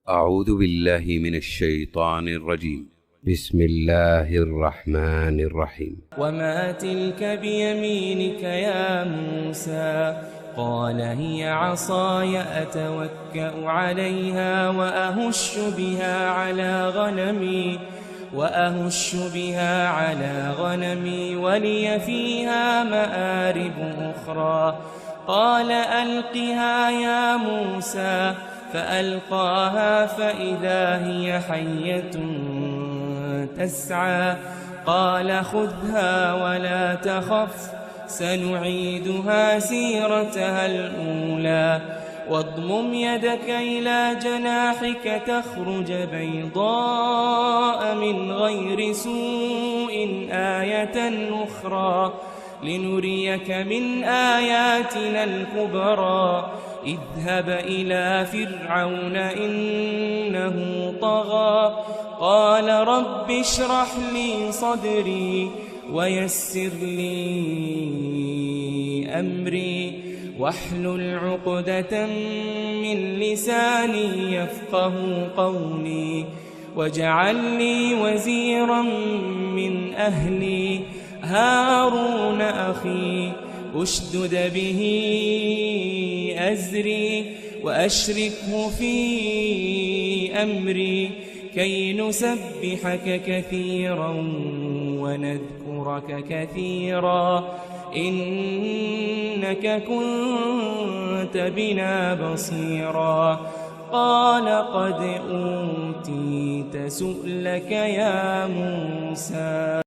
أعوذ بالله من الشيطان الرجيم. بسم الله الرحمن الرحيم. وما تلك بيمينك يا موسى؟ قال هي عصاي أتوكأ عليها وأهش بها على غنمي ولي فيها مآرب أخرى. قال ألقها يا موسى فألقاها فإذا هي حية تسعى. قال خذها ولا تخف سنعيدها سيرتها الأولى واضمم يدك إلى جناحك تخرج بيضاء من غير سوء آية أخرى لنريك من آياتنا الكبرى. اذهب إلى فرعون إنه طغى. قال رب اشرح لي صدري ويسر لي أمري واحلل عقدة من لساني يفقه قولي واجعل لي وزيرا من أهلي هارون أخي أشدد به أزري وأشركه في أمري كي نسبحك كثيرا ونذكرك كثيرا إنك كنت بنا بصيرا. قال قد أوتيت سؤلك يا موسى.